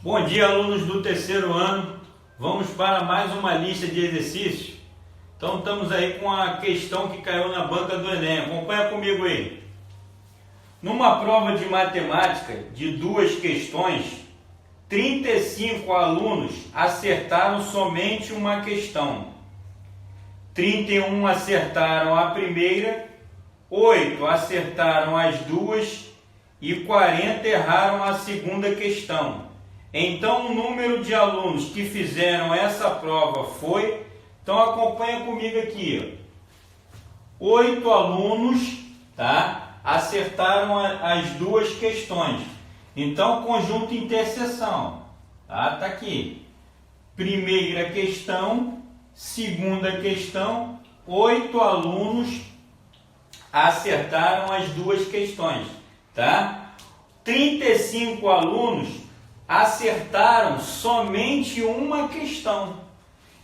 Bom dia, alunos do terceiro ano. Vamos para mais uma lista de exercícios. Então estamos aí com a questão que caiu na banca do Enem. Acompanha comigo aí. Numa prova de matemática de duas questões, 35 alunos acertaram somente uma questão. 31 acertaram a primeira, 8 acertaram as duas e 40 erraram a segunda questão. Então o número de alunos que fizeram essa prova foi... Então acompanha comigo aqui. 8 alunos, tá, acertaram as duas questões. Então conjunto interseção, tá aqui. Primeira questão, segunda questão, 8 alunos acertaram as duas questões, tá? 35 alunos acertaram somente uma questão.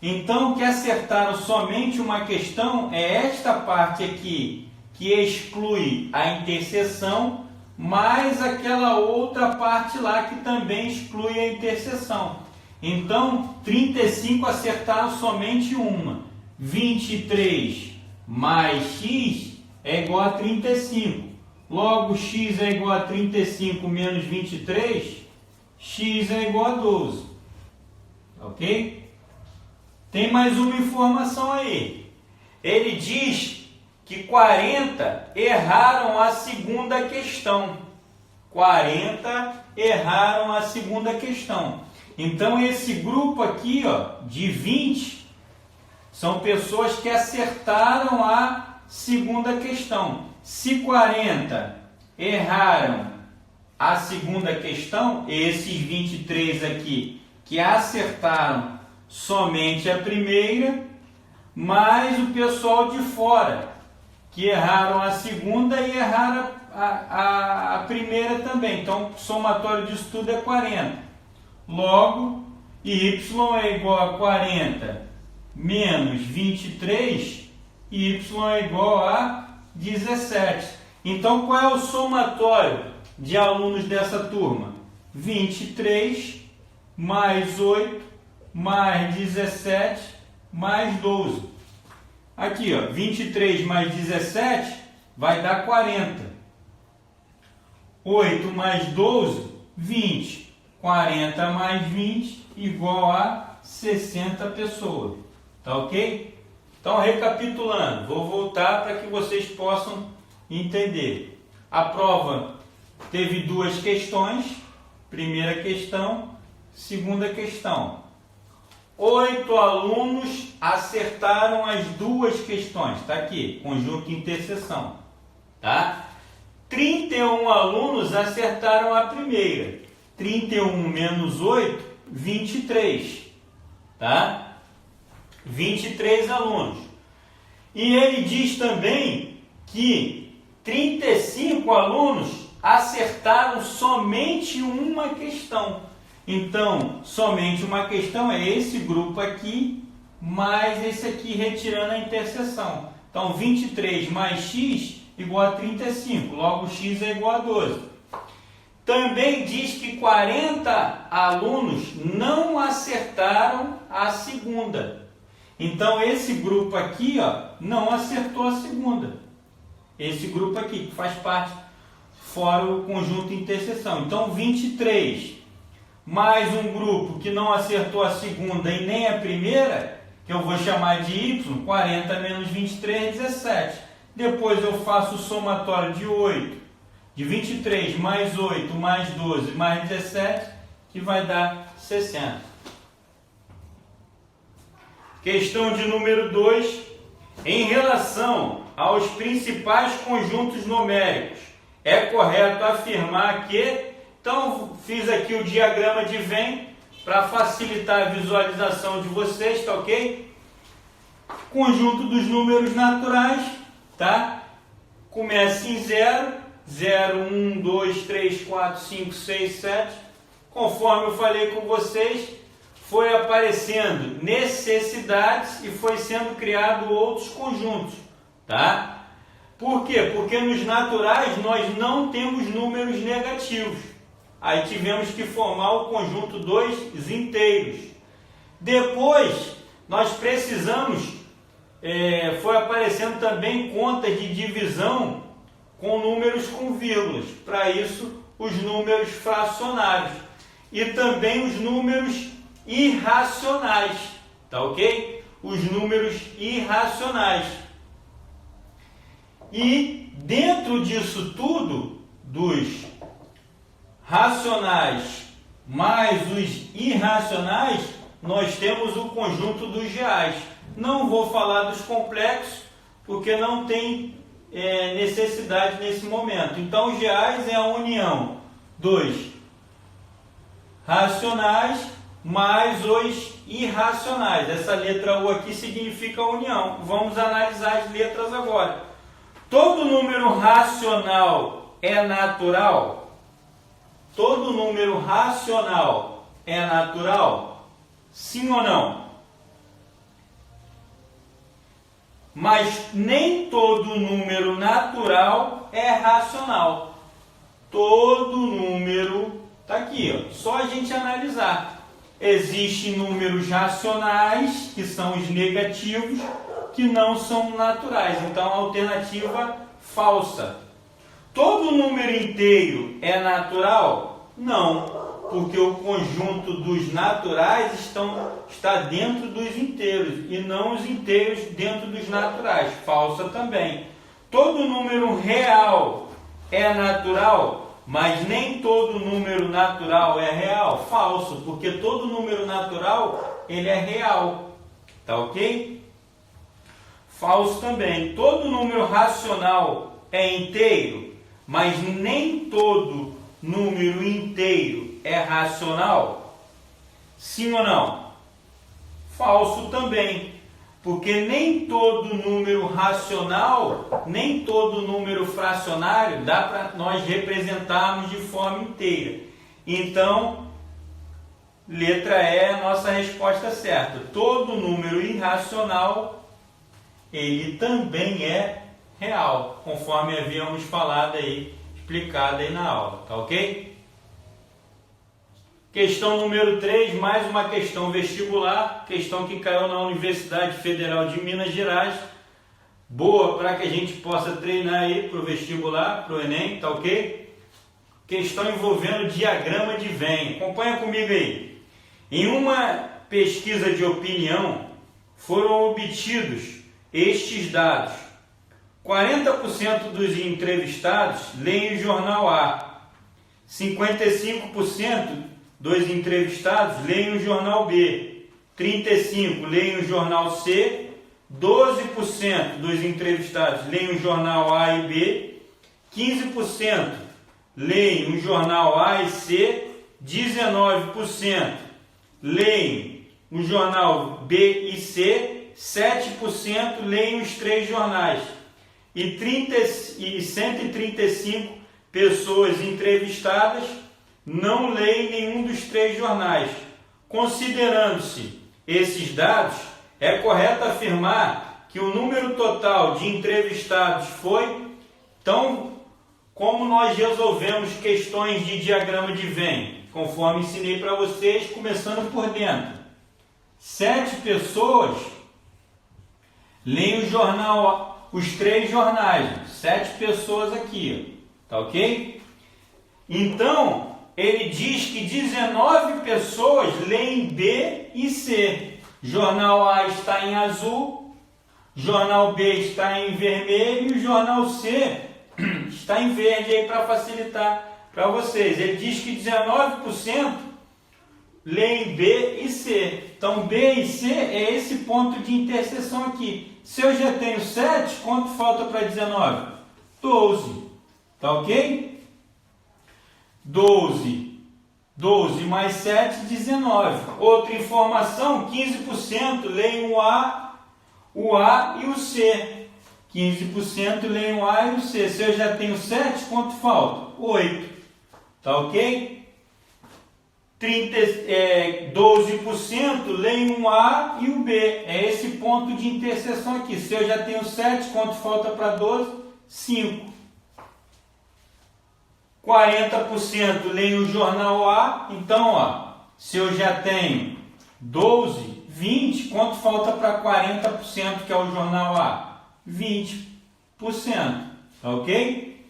Então, que acertaram somente uma questão é esta parte aqui, que exclui a interseção, mais aquela outra parte lá que também exclui a interseção. Então, 35 acertaram somente uma. 23 mais x é igual a 35. Logo, x é igual a 35 menos 23, x é igual a 12. Ok? Tem mais uma informação aí. Ele diz que 40 erraram a segunda questão. 40 erraram a segunda questão. Então, esse grupo aqui, ó, de 20, são pessoas que acertaram a segunda questão. Se 40 erraram a segunda questão, esses 23 aqui que acertaram somente a primeira, mais o pessoal de fora que erraram a segunda e erraram a primeira também. Então, o somatório disso tudo é 40. Logo, y é igual a 40 menos 23, y é igual a 17. Então, qual é o somatório de alunos dessa turma? 23 mais 8 mais 17 mais 12. Aqui, ó, 23 mais 17 vai dar 40. 8 mais 12, 20. 40 mais 20 igual a 60 pessoas. Tá ok? Então, recapitulando, vou voltar para que vocês possam entender. A prova teve duas questões. Primeira questão, segunda questão. 8 alunos acertaram as duas questões. Está aqui, conjunto interseção. Tá? 31 alunos acertaram a primeira. 31 menos 8, 23. Tá? 23 alunos. E ele diz também que 35 alunos acertaram somente uma questão. Então, somente uma questão é esse grupo aqui, mais esse aqui retirando a interseção. Então, 23 mais x igual a 35, logo x é igual a 12. Também diz que 40 alunos não acertaram a segunda. Então, esse grupo aqui, ó, não acertou a segunda. Esse grupo aqui, que faz parte fora o conjunto interseção. Então, 23 mais um grupo que não acertou a segunda e nem a primeira, que eu vou chamar de y, 40 menos 23 é 17. Depois eu faço o somatório de 8, de 23 mais 8 mais 12 mais 17, que vai dar 60. Questão de número 2. Em relação aos principais conjuntos numéricos, é correto afirmar que... Então, fiz aqui o diagrama de Venn para facilitar a visualização de vocês, tá ok? Conjunto dos números naturais, tá? Começa em 0, 0, 1, 2, 3, 4, 5, 6, 7. Conforme eu falei com vocês, foi aparecendo necessidades e foi sendo criado outros conjuntos, tá? Por quê? Porque nos naturais nós não temos números negativos. Aí tivemos que formar o conjunto dos inteiros. Depois, nós precisamos, foi aparecendo também contas de divisão com números com vírgulas. Para isso, os números fracionários. E também os números irracionais. Tá ok? Os números irracionais. E dentro disso tudo, dos racionais mais os irracionais, nós temos o conjunto dos reais. Não vou falar dos complexos, porque não tem necessidade nesse momento. Então, os reais é a união dos racionais mais os irracionais. Essa letra U aqui significa união. Vamos analisar as letras agora. Todo número racional é natural? Todo número racional é natural? Sim ou não? Mas nem todo número natural é racional. Todo número está aqui, ó, só a gente analisar. Existem números racionais, que são os negativos, que não são naturais. Então, a alternativa falsa. Todo número inteiro é natural? Não, porque o conjunto dos naturais está dentro dos inteiros e não os inteiros dentro dos naturais. Falsa também. Todo número real é natural, mas nem todo número natural é real. Falso, porque todo número natural ele é real. Tá ok? Falso também. Todo número racional é inteiro, mas nem todo número inteiro é racional? Sim ou não? Falso também, porque nem todo número racional, nem todo número fracionário dá para nós representarmos de forma inteira. Então, letra E é a nossa resposta certa. Todo número irracional, ele também é real, conforme havíamos falado aí, explicado aí na aula, tá ok? Questão número 3, mais uma questão vestibular, questão que caiu na Universidade Federal de Minas Gerais, boa para que a gente possa treinar aí para o vestibular, para o Enem, tá ok? Questão envolvendo diagrama de Venn, acompanha comigo aí. Em uma pesquisa de opinião, foram obtidos estes dados. 40% dos entrevistados leem o jornal A, 55% dos entrevistados leem o jornal B, 35% leem o jornal C, 12% dos entrevistados leem o jornal A e B, 15% leem o jornal A e C, 19% leem o jornal B e C, 7% leem os três jornais. E 135 pessoas entrevistadas não leem nenhum dos três jornais. Considerando-se esses dados, é correto afirmar que o número total de entrevistados foi, então, como nós resolvemos questões de diagrama de Venn, conforme ensinei para vocês, começando por dentro. 7 pessoas leem o jornal, os três jornais, 7 pessoas aqui, tá ok? Então, ele diz que 19 pessoas leem B e C. Jornal A está em azul, jornal B está em vermelho e o jornal C está em verde aí para facilitar para vocês. Ele diz que 19% leem B e C. Então, B e C é esse ponto de interseção aqui. Se eu já tenho 7, quanto falta para 19? 12. Tá ok? 12 mais 7, 19. Outra informação, 15% leem o A e o C. 15% leem o A e o C. Se eu já tenho 7, quanto falta? 8. Tá ok? 12% leem o A e o B. É esse ponto de interseção aqui. Se eu já tenho 7, quanto falta para 12? 5. 40% leem o jornal A. Então, ó, se eu já tenho 12, 20, quanto falta para 40% que é o jornal A? 20%, tá ok?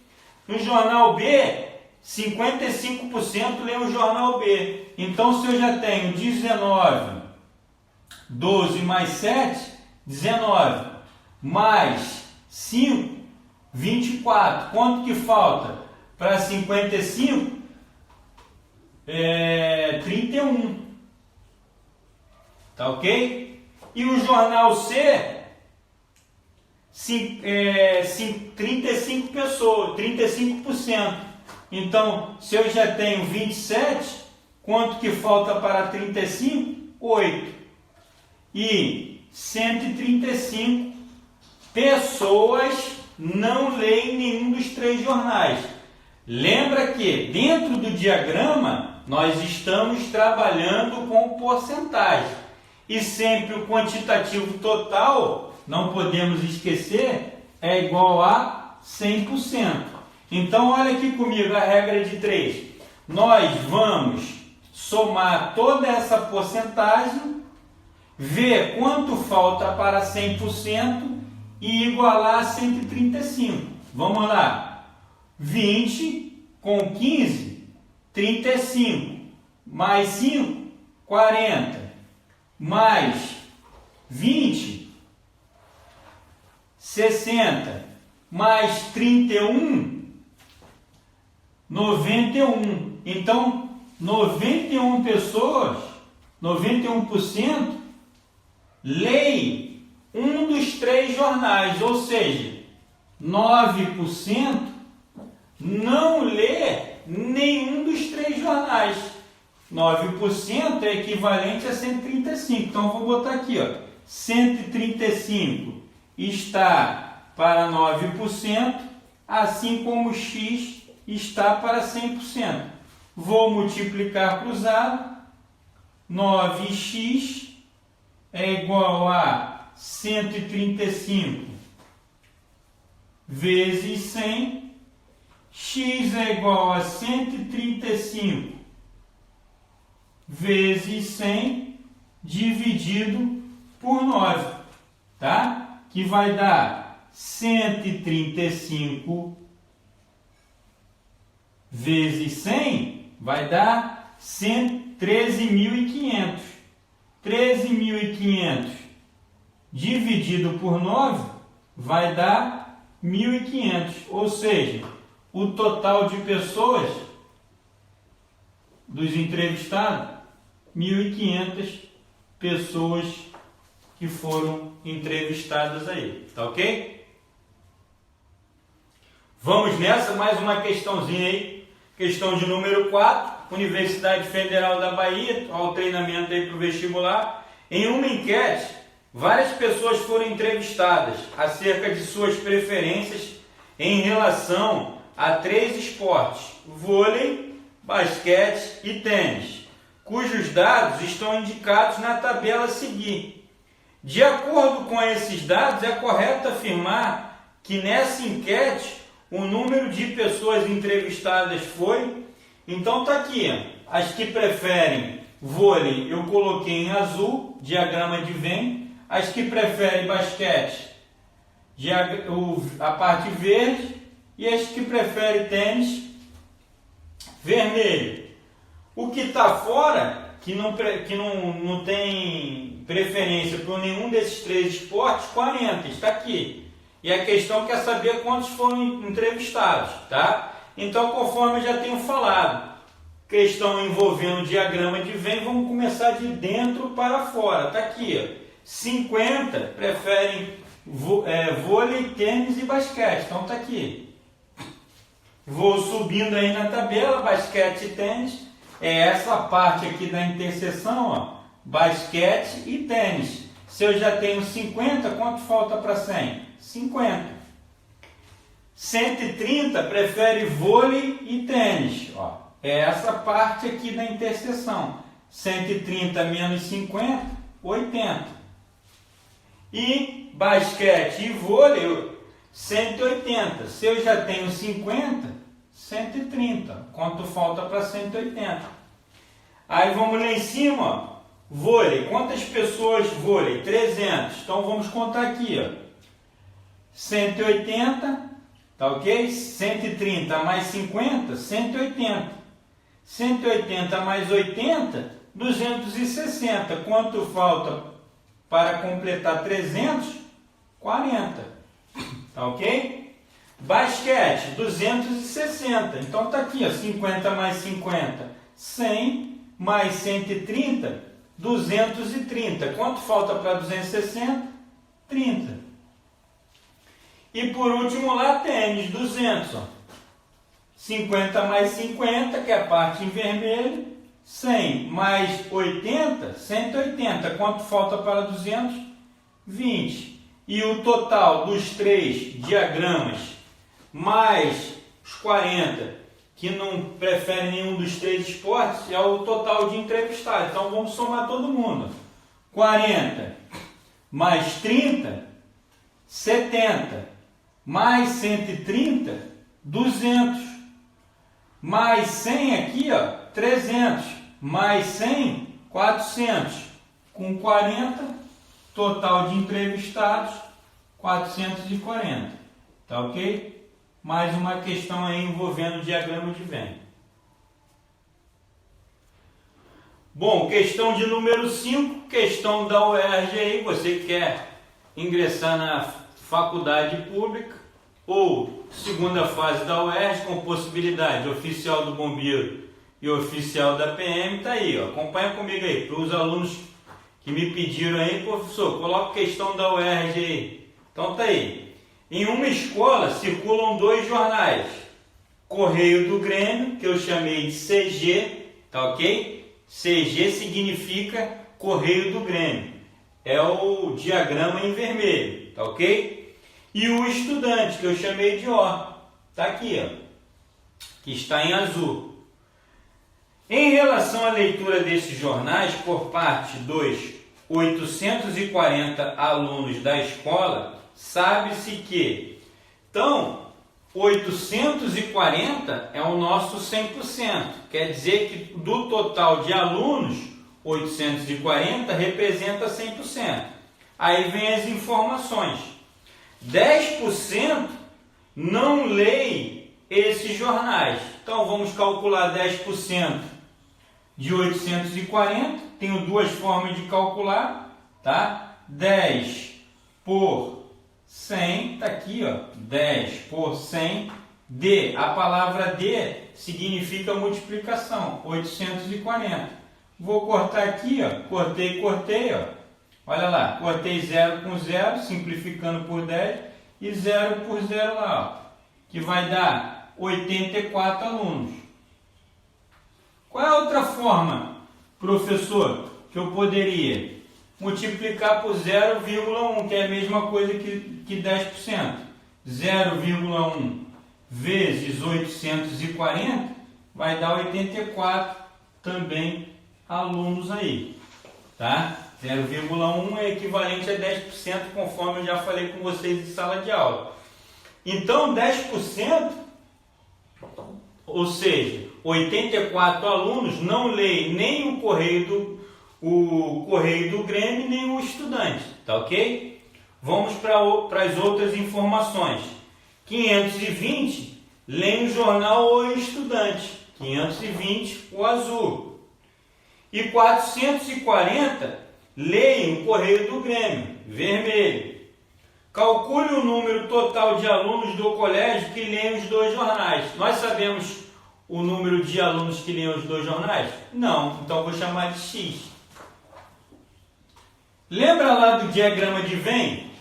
No jornal B, 55% lê o jornal B. Então, se eu já tenho 19, 12 mais 7, 19, mais 5, 24. Quanto que falta para 55? 31. Tá ok? E o jornal C, 35 pessoas, 35%. Então, se eu já tenho 27, quanto que falta para 35? 8. E 135 pessoas não leem nenhum dos 3 jornais. Lembra que dentro do diagrama nós estamos trabalhando com porcentagem. E sempre o quantitativo total, não podemos esquecer, é igual a 100%. Então, olha aqui comigo a regra de 3. Nós vamos somar toda essa porcentagem, ver quanto falta para 100% e igualar a 135. Vamos lá. 20 com 15, 35. Mais 5, 40. Mais 20, 60. Mais 31, 91. Então, 91 pessoas, 91% leem um dos 3 jornais, ou seja, 9% não lê nenhum dos 3 jornais. 9% é equivalente a 135. Então, vou botar aqui, ó, 135 está para 9%, assim como x está para 100%. Vou multiplicar cruzado. 9x é igual a 135 vezes 100. X é igual a 135 vezes 100 dividido por 9, tá? Que vai dar 135 vezes 100 vai dar 13.500. 13.500 dividido por 9 vai dar 1.500. Ou seja, o total de pessoas dos entrevistados, 1.500 pessoas que foram entrevistadas aí. Tá ok? Vamos nessa, mais uma questãozinha aí. Questão de número 4, Universidade Federal da Bahia, ao treinamento aí para o vestibular. Em uma enquete, várias pessoas foram entrevistadas acerca de suas preferências em relação a 3 esportes: vôlei, basquete e tênis, cujos dados estão indicados na tabela a seguir. De acordo com esses dados, é correto afirmar que nessa enquete o número de pessoas entrevistadas foi... Então tá aqui, as que preferem vôlei eu coloquei em azul, diagrama de Venn. As que preferem basquete, a parte verde, e as que preferem tênis, vermelho. O que está fora, que não tem preferência por nenhum desses 3 esportes, 40, está aqui. E a questão quer saber quantos foram entrevistados, tá? Então, conforme eu já tenho falado, questão envolvendo diagrama de Venn, vamos começar de dentro para fora. Está aqui, ó. 50 preferem vôlei, tênis e basquete. Então, está aqui. Vou subindo aí na tabela, basquete e tênis. É essa parte aqui da interseção, ó, basquete e tênis. Se eu já tenho 50, quanto falta para 100? 50. 130 prefere vôlei e tênis. Ó, é essa parte aqui da interseção. 130 menos 50, 80. E basquete e vôlei, 180. Se eu já tenho 50, 130. Quanto falta para 180? Aí vamos lá em cima, ó. Vôlei. Quantas pessoas vôlei? 300. Então vamos contar aqui, ó. 180, tá ok? 130 mais 50, 180. 180 mais 80, 260. Quanto falta para completar 300? 40. Tá ok? Basquete, 260. Então tá aqui, ó, 50 mais 50, 100 mais 130, 230. Quanto falta para 260? 30. E por último lá, tênis, 200. Ó. 50 mais 50, que é a parte em vermelho. 100 mais 80, 180. Quanto falta para 200? 20. E o total dos três diagramas, mais os 40, que não preferem nenhum dos três esportes, é o total de entrevistados. Então vamos somar todo mundo. 40 mais 30, 70. Mais 130, 200. Mais 100 aqui, ó, 300. Mais 100, 400. Com 40, total de entrevistados, 440. Tá ok? Mais uma questão aí envolvendo o diagrama de Venn. Bom, questão de número 5, questão da UERJ aí, você quer ingressar na faculdade pública ou segunda fase da UERJ com possibilidade de oficial do bombeiro e oficial da PM, tá aí, ó. Acompanha comigo aí, para os alunos que me pediram aí, professor, coloca questão da UERJ aí. Então tá aí. Em uma escola circulam dois jornais, Correio do Grêmio, que eu chamei de CG, tá ok? CG significa Correio do Grêmio, é o diagrama em vermelho, tá ok? E o Estudante, que eu chamei de O, tá aqui, ó, que está em azul. Em relação à leitura desses jornais por parte dos 840 alunos da escola, sabe-se que, então, 840 é o nosso 100%. Quer dizer que do total de alunos, 840 representa 100%. Aí vem as informações. 10% não leem esses jornais. Então vamos calcular 10% de 840. Tenho duas formas de calcular, tá? 10 por 100, tá aqui, ó, 10 por 100, D, a palavra D significa multiplicação, 840. Vou cortar aqui, ó, cortei, ó, olha lá, cortei 0 com 0, simplificando por 10, e 0 por 0 lá, ó, que vai dar 84 alunos. Qual é a outra forma, professor, que eu poderia multiplicar por 0,1, que é a mesma coisa que 10%. 0,1 vezes 840 vai dar 84 também alunos aí, tá? 0,1 é equivalente a 10%, conforme eu já falei com vocês em sala de aula. Então, 10%, ou seja, 84 alunos não leem nem o Correio do Grêmio nem o Estudante, tá ok? Vamos para as outras informações. 520 leem o jornal O Estudante, 520 o azul. E 440 leem o Correio do Grêmio, vermelho. Calcule o número total de alunos do colégio que leem os dois jornais. Nós sabemos o número de alunos que leem os dois jornais? Não, então vou chamar de X. Lembra lá do diagrama de Venn?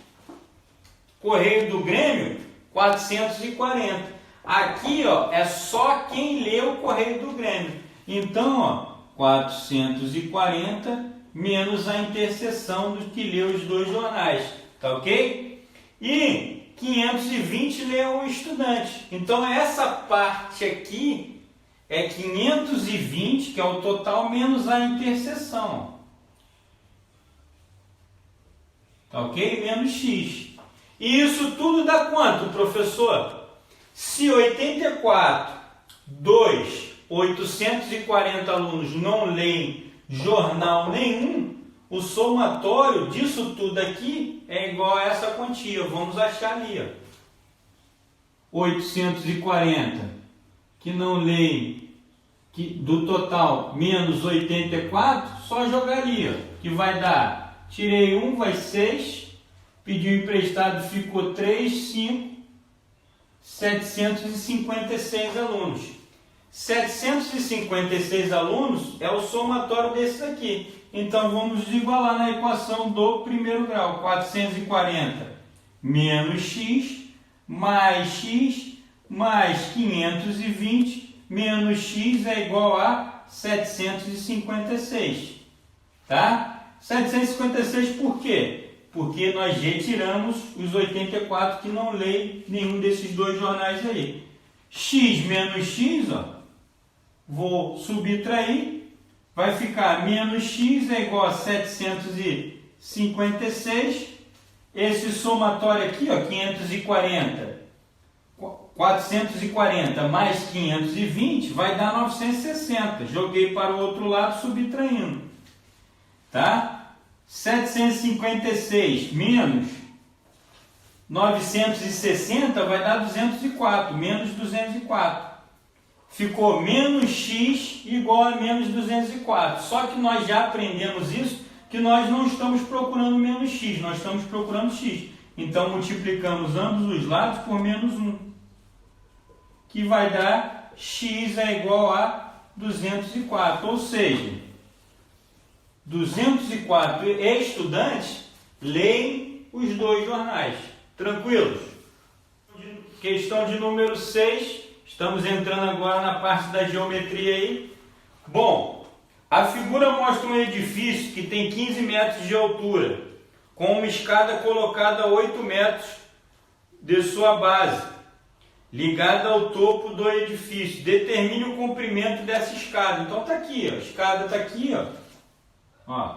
Correio do Grêmio, 440. Aqui, ó, é só quem lê o Correio do Grêmio. Então, ó, 440 menos a interseção do que lê os dois jornais. Tá ok? E 520 lê o Estudante. Então, essa parte aqui é 520, que é o total, menos a interseção. Tá ok? Menos X. E isso tudo dá quanto, professor? Se 84 2, 840 alunos não leem jornal nenhum, o somatório disso tudo aqui é igual a essa quantia. Vamos achar ali, ó. 840 que não leem, do total, menos 84, só jogaria, que vai dar, tirei 1, vai 6, pediu emprestado, ficou 3, 5, 756 alunos. 756 alunos é o somatório desses aqui. Então, vamos igualar na equação do primeiro grau. 440 menos x, mais 520, menos x é igual a 756. Tá? 756 por quê? Porque nós retiramos os 84 que não leem nenhum desses dois jornais aí. X menos x, ó, vou subtrair, vai ficar menos x é igual a 756. Esse somatório aqui, ó, 440 mais 520 vai dar 960. Joguei para o outro lado subtraindo. Tá? 756 menos 960 vai dar 204, menos 204. Ficou menos x igual a menos 204. Só que nós já aprendemos isso, que nós não estamos procurando menos x, nós estamos procurando x. Então, multiplicamos ambos os lados por menos 1, que vai dar x é igual a 204. Ou seja, 204 estudantes leem os dois jornais. Tranquilos? Questão de número 6. Estamos entrando agora na parte da geometria aí. Bom, a figura mostra um edifício que tem 15 metros de altura, com uma escada colocada a 8 metros de sua base, ligada ao topo do edifício. Determine o comprimento dessa escada. Então está aqui, ó. A escada está aqui, ó. Ó.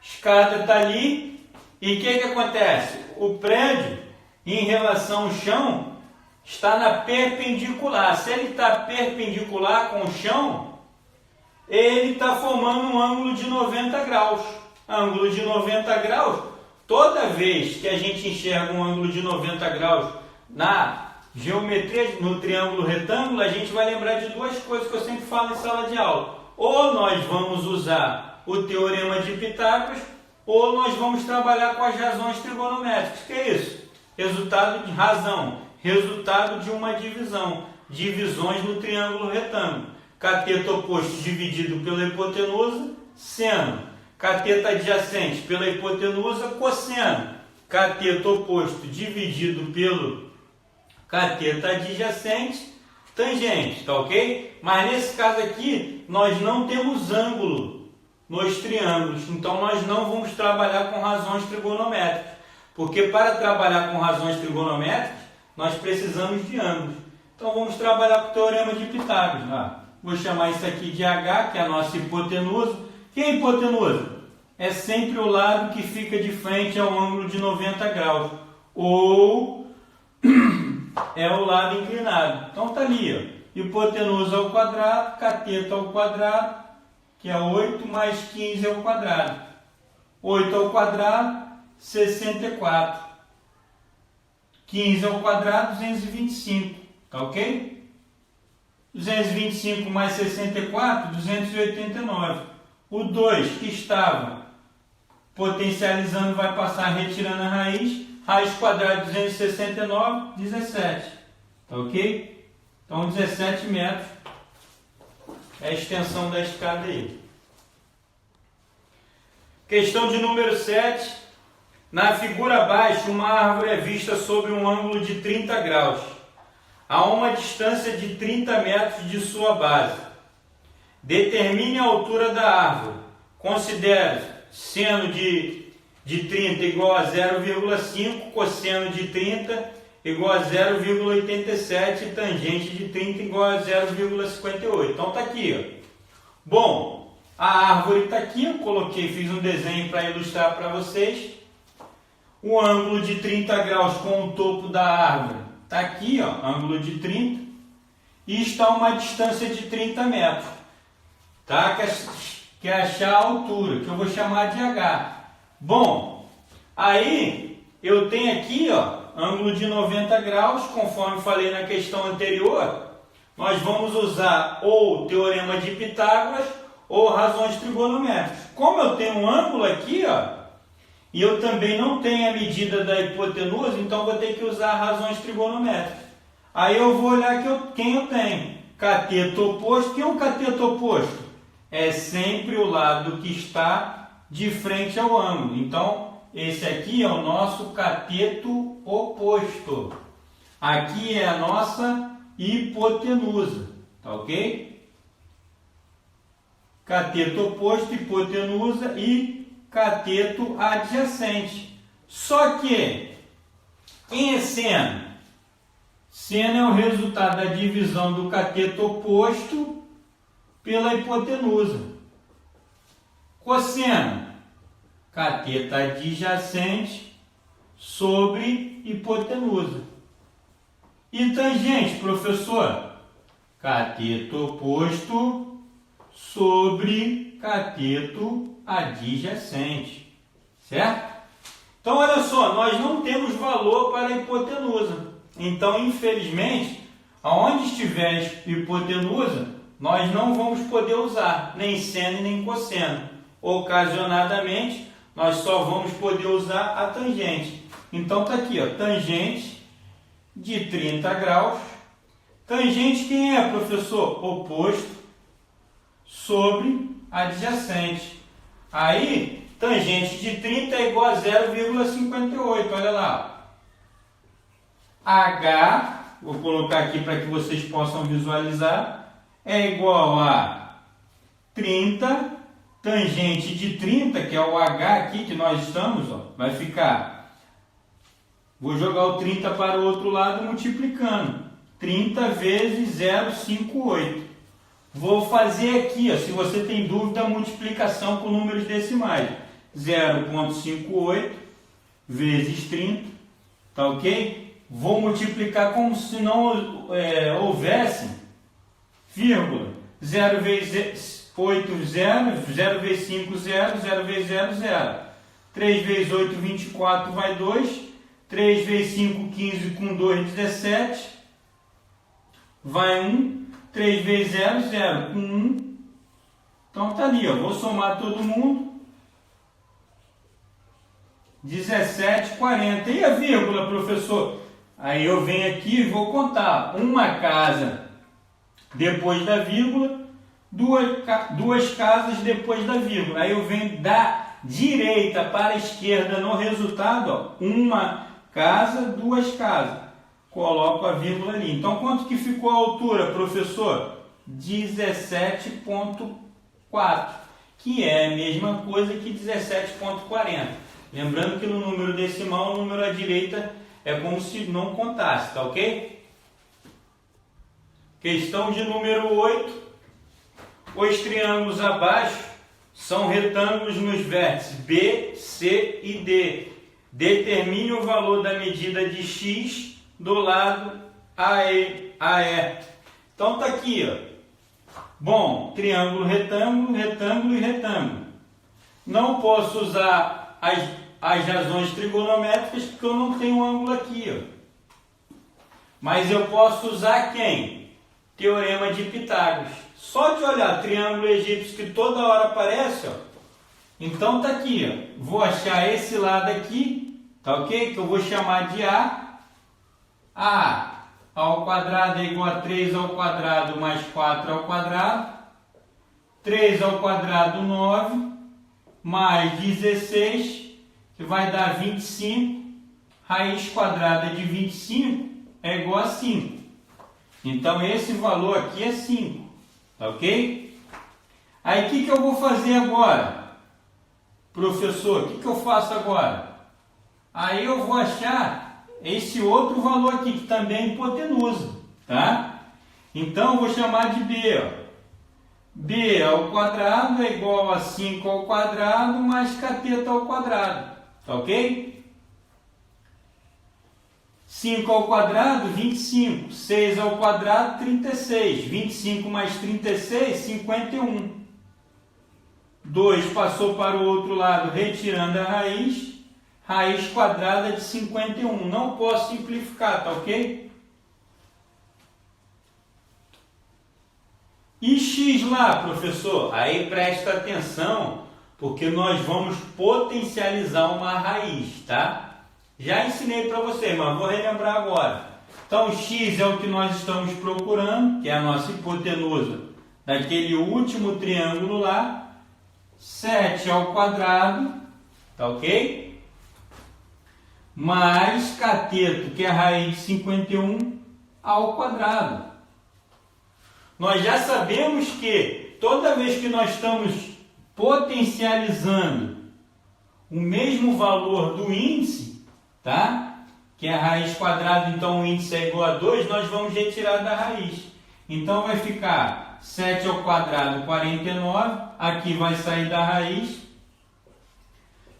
Escada está ali. E o que acontece? O prédio, em relação ao chão, está na perpendicular. Se ele está perpendicular com o chão, ele está formando um ângulo de 90 graus. Ângulo de 90 graus, toda vez que a gente enxerga um ângulo de 90 graus na geometria, no triângulo retângulo, a gente vai lembrar de duas coisas que eu sempre falo em sala de aula. Ou nós vamos usar o teorema de Pitágoras, ou nós vamos trabalhar com as razões trigonométricas. O que é isso? Resultado de razão, resultado de uma divisão, divisões no triângulo retângulo. Cateto oposto dividido pela hipotenusa, seno. Cateto adjacente pela hipotenusa, cosseno. Cateto oposto dividido pelo cateto adjacente, tangente, tá ok? Mas nesse caso aqui, nós não temos ângulo nos triângulos, então nós não vamos trabalhar com razões trigonométricas, porque para trabalhar com razões trigonométricas, nós precisamos de ângulos. Então vamos trabalhar com o teorema de Pitágoras. Ah, vou chamar isso aqui de H, que é a nossa hipotenusa. O que é hipotenusa? É sempre o lado que fica de frente ao ângulo de 90 graus, ou é o lado inclinado. Então está ali, ó, hipotenusa ao quadrado, cateto ao quadrado, que é 8 mais 15 ao quadrado. 8 ao quadrado, 64. 15 ao quadrado, 225. Tá ok? 225 mais 64, 289. O 2 que estava potencializando vai passar retirando a raiz. Raiz quadrada de 269, 17. Tá ok? Então, 17 metros é a extensão da escada aí. Questão de número 7. Na figura abaixo, uma árvore é vista sob um ângulo de 30 graus, a uma distância de 30 metros de sua base. Determine a altura da árvore. Considere seno de 30 igual a 0,5, cosseno de 30 igual a 0,87 e tangente de 30 igual a 0,58. Então está aqui, ó. Bom, a árvore está aqui, eu coloquei, fiz um desenho para ilustrar para vocês. O ângulo de 30 graus com o topo da árvore está aqui, ó, ângulo de 30, e está a uma distância de 30 metros. Tá? Quer achar a altura, que eu vou chamar de H. Bom, aí eu tenho aqui, ó, ângulo de 90 graus, conforme falei na questão anterior. Nós vamos usar ou o teorema de Pitágoras ou razões trigonométricas. Como eu tenho um ângulo aqui, ó, e eu também não tenho a medida da hipotenusa, então vou ter que usar razões trigonométricas. Aí eu vou olhar quem eu tenho. Cateto oposto. Quem é um cateto oposto? É sempre o lado que está de frente ao ângulo. Então, esse aqui é o nosso cateto oposto. Aqui é a nossa hipotenusa. Tá ok? Cateto oposto, hipotenusa e cateto adjacente. Só que, quem é seno? Seno é o resultado da divisão do cateto oposto pela hipotenusa. Cosseno, cateto adjacente sobre hipotenusa. E tangente, professor? Cateto oposto sobre cateto adjacente. Certo? Então, olha só, nós não temos valor para a hipotenusa. Então, infelizmente, aonde estiver hipotenusa, nós não vamos poder usar nem seno e nem cosseno. Ocasionadamente, nós só vamos poder usar a tangente. Então, está aqui, ó, tangente de 30 graus. Tangente quem é, professor? Oposto sobre adjacente. Aí, tangente de 30 é igual a 0,58. Olha lá. H, vou colocar aqui para que vocês possam visualizar, é igual a 30, tangente de 30, que é o H aqui que nós estamos, ó, vai ficar, vou jogar o 30 para o outro lado multiplicando, 30 vezes 0,58. Vou fazer aqui, ó, se você tem dúvida, a multiplicação com números decimais, 0,58 vezes 30, tá ok? Vou multiplicar como se não houvesse vírgula. 0 vezes 8, 0. 0 vezes 5, 0. 0 vezes 0, 0. 3 vezes 8, 24, vai 2. 3 vezes 5, 15, com 2, 17. Vai 1. 3 vezes 0, 0. Com 1. Então tá ali, ó. Vou somar todo mundo. 17, 40. E a vírgula, professor? Aí eu venho aqui e vou contar uma casa depois da vírgula, duas casas depois da vírgula. Aí eu venho da direita para a esquerda no resultado, ó, uma casa, duas casas. Coloco a vírgula ali. Então, quanto que ficou a altura, professor? 17,4, que é a mesma coisa que 17,40. Lembrando que no número decimal, o número à direita é como se não contasse, tá ok? Questão de número 8. Os triângulos abaixo são retângulos nos vértices B, C e D. Determine o valor da medida de x do lado AE. Então tá aqui, ó. Bom, triângulo, retângulo, retângulo e retângulo. Não posso usar as razões trigonométricas porque eu não tenho um ângulo aqui, ó. Mas eu posso usar quem? Teorema de Pitágoras. Só de olhar triângulo egípcio que toda hora aparece, ó. Então tá aqui, ó. Vou achar esse lado aqui, tá ok? Que eu vou chamar de A. A ao quadrado é igual a 3 ao quadrado mais 4 ao quadrado. 3 ao quadrado, 9, mais 16, que vai dar 25. Raiz quadrada de 25 é igual a 5. Então, esse valor aqui é 5. Tá ok? Aí, o que eu vou fazer agora? Professor, o que eu faço agora? Aí, eu vou achar esse outro valor aqui, que também é hipotenusa. Tá? Então, eu vou chamar de B. Ó. B ao quadrado é igual a 5 ao quadrado mais cateto ao quadrado. Tá ok? 5 ao quadrado, 25. 6 ao quadrado, 36. 25 mais 36, 51. 2 passou para o outro lado, retirando a raiz. Raiz quadrada de 51. Não posso simplificar, tá ok? E x lá, professor? Aí presta atenção, porque nós vamos potencializar uma raiz, tá? Já ensinei para você, mas vou relembrar agora. Então, x é o que nós estamos procurando, que é a nossa hipotenusa daquele último triângulo lá. 7 ao quadrado, tá ok? Mais cateto, que é a raiz de 51, ao quadrado. Nós já sabemos que toda vez que nós estamos potencializando o mesmo valor do índice, tá? Que é a raiz quadrada, então o índice é igual a 2, nós vamos retirar da raiz. Então vai ficar 7 ao quadrado, 49, aqui vai sair da raiz,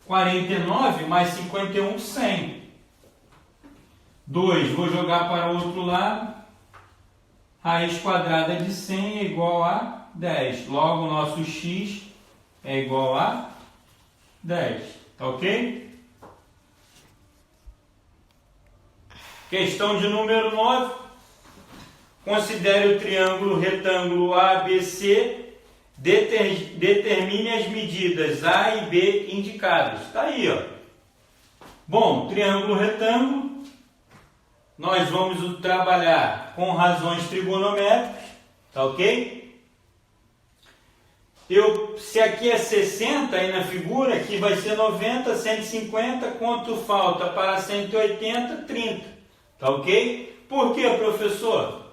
49 mais 51, 100. 2, vou jogar para o outro lado, raiz quadrada de 100 é igual a 10. Logo, o nosso x é igual a 10, tá ok? Questão de número 9. Considere o triângulo retângulo ABC. Determine as medidas A e B indicadas. Está aí, ó. Bom, triângulo retângulo. Nós vamos trabalhar com razões trigonométricas. Tá ok? Se aqui é 60, aí na figura, aqui vai ser 90, 150. Quanto falta para 180? 30. Tá ok? Por quê, professor?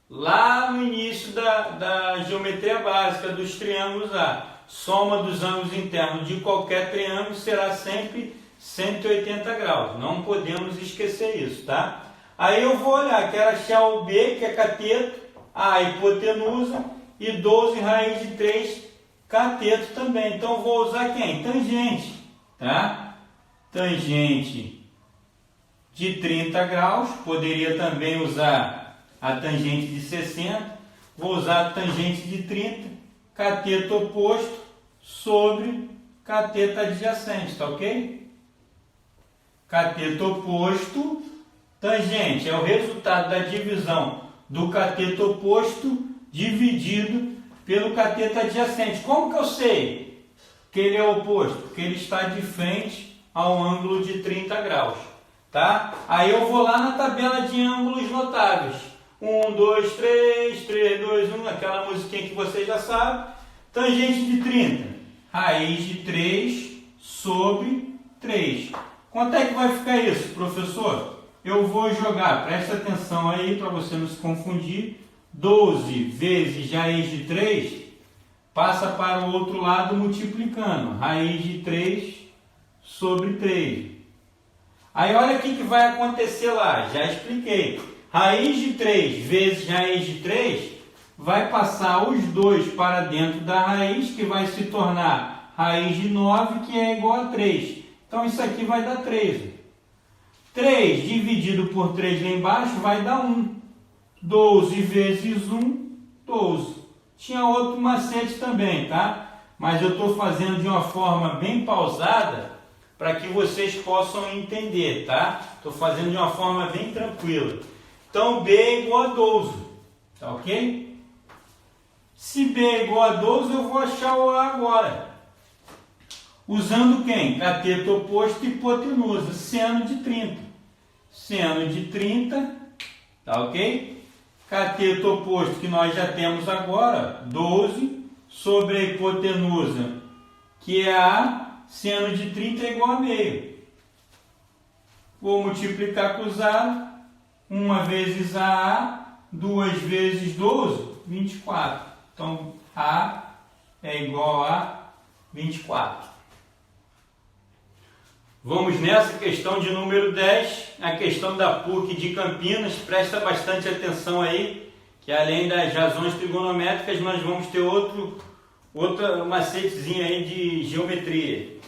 Lá no início da geometria básica dos triângulos A, soma dos ângulos internos de qualquer triângulo será sempre 180 graus. Não podemos esquecer isso, tá? Aí eu vou olhar, quero achar o B, que é cateto, A, hipotenusa, e 12 raiz de 3, cateto também. Então vou usar quem? Tangente, tá? Tangente de 30 graus, poderia também usar a tangente de 60, vou usar a tangente de 30, cateto oposto sobre cateto adjacente, tá ok? Cateto oposto, tangente é o resultado da divisão do cateto oposto dividido pelo cateto adjacente. Como que eu sei que ele é oposto? Porque ele está de frente ao ângulo de 30 graus. Tá? Aí eu vou lá na tabela de ângulos notáveis. 1, 2, 3, 3, 2, 1, aquela musiquinha que você já sabe. Tangente de 30, raiz de 3 sobre 3. Quanto é que vai ficar isso, professor? Eu vou jogar, presta atenção aí para você não se confundir. 12 vezes raiz de 3, passa para o outro lado multiplicando. Raiz de 3 sobre 3. Aí olha o que vai acontecer lá, já expliquei. Raiz de 3 vezes raiz de 3 vai passar os dois para dentro da raiz, que vai se tornar raiz de 9, que é igual a 3. Então isso aqui vai dar 13. 3 dividido por 3 lá embaixo vai dar 1. 12 vezes 1, 12. Tinha outro macete também, tá? Mas eu estou fazendo de uma forma bem pausada, para que vocês possam entender, tá? Estou fazendo de uma forma bem tranquila. Então, B é igual a 12, tá ok? Se B é igual a 12, eu vou achar o A agora. Usando quem? Cateto oposto e hipotenusa, seno de 30. Seno de 30, tá ok? Cateto oposto que nós já temos agora, 12, sobre a hipotenusa, que é A, seno de 30 é igual a meio. Vou multiplicar cruzado. 1 vezes AA, 2 vezes 12, 24. Então, A é igual a 24. Vamos nessa questão de número 10, a questão da PUC de Campinas. Presta bastante atenção aí, que além das razões trigonométricas, nós vamos ter outra macetezinha aí de geometria.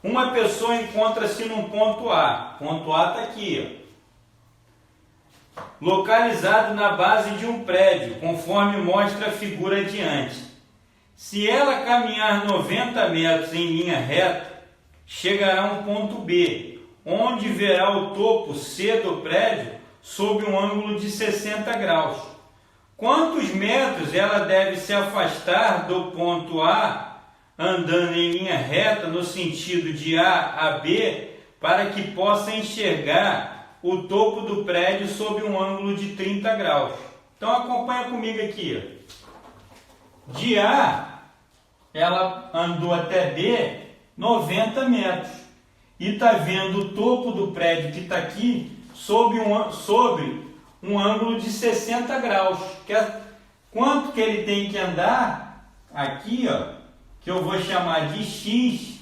Uma pessoa encontra-se num ponto A. Ponto A está aqui, ó. localizado na base de um prédio, conforme mostra a figura adiante. Se ela caminhar 90 metros em linha reta, chegará a um ponto B, onde verá o topo C do prédio sob um ângulo de 60 graus. Quantos metros ela deve se afastar do ponto A, andando em linha reta no sentido de A a B, para que possa enxergar o topo do prédio sob um ângulo de 30 graus? Então acompanha comigo aqui. De A, ela andou até B 90 metros. E está vendo o topo do prédio que está aqui sobre um ângulo de 60 graus. Quanto que ele tem que andar aqui, ó, que eu vou chamar de X,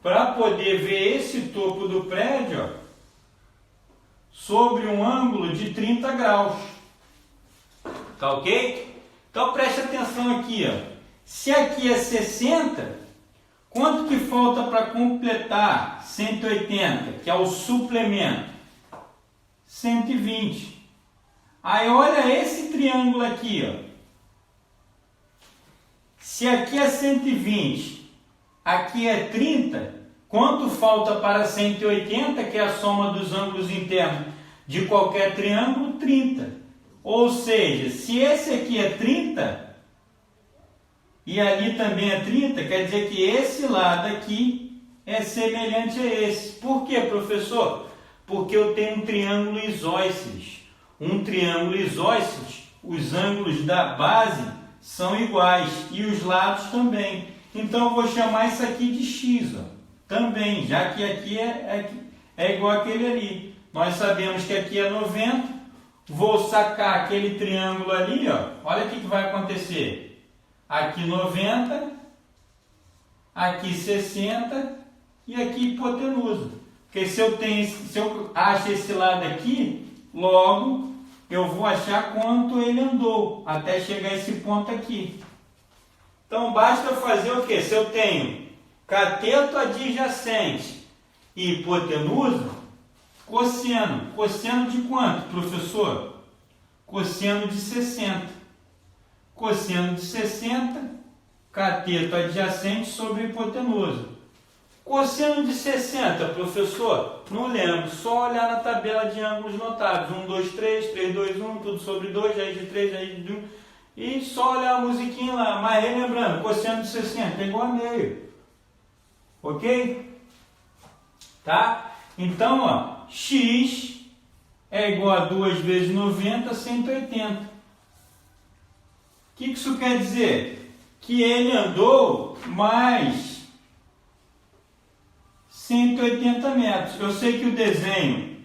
para poder ver esse topo do prédio, ó, sobre um ângulo de 30 graus. Tá ok? Então preste atenção aqui, ó. Se aqui é 60, quanto que falta para completar 180, que é o suplemento? 120. Aí olha esse triângulo aqui, ó. Se aqui é 120, aqui é 30, quanto falta para 180, que é a soma dos ângulos internos de qualquer triângulo? 30. Ou seja, se esse aqui é 30 e ali também é 30, quer dizer que esse lado aqui é semelhante a esse. Por quê, professor? Porque eu tenho um triângulo isósceles. Um triângulo isósceles, os ângulos da base são iguais e os lados também. Então eu vou chamar isso aqui de X, ó, também, já que aqui é igual àquele ali. Nós sabemos que aqui é 90, vou sacar aquele triângulo ali, ó. Olha o que vai acontecer. Aqui 90, aqui 60 e aqui hipotenusa. Porque se eu acho esse lado aqui, logo eu vou achar quanto ele andou até chegar a esse ponto aqui. Então basta fazer o quê? Se eu tenho cateto adjacente e hipotenusa, cosseno. Cosseno de quanto, professor? Cosseno de 60. Cosseno de 60, cateto adjacente sobre hipotenusa. Cosseno de 60, professor? Não lembro, só olhar na tabela de ângulos notáveis. 1, 2, 3, 3, 2, 1, tudo sobre 2, raiz de 3, raiz de 1. E só olhar a musiquinha lá. Mas relembrando, cosseno de 60 é igual a meio. Ok? Tá? Então, ó, X é igual a 2 vezes 90, 180. O que isso quer dizer? Que ele andou mais 180 metros. Eu sei que o desenho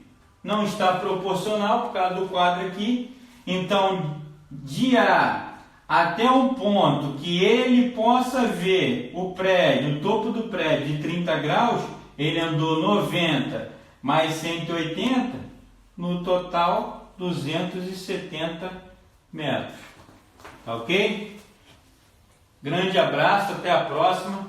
não está proporcional por causa do quadro aqui. Então, de A até um ponto que ele possa ver o prédio, o topo do prédio de 30 graus, ele andou 90 mais 180, no total 270 metros. Ok? Grande abraço, até a próxima.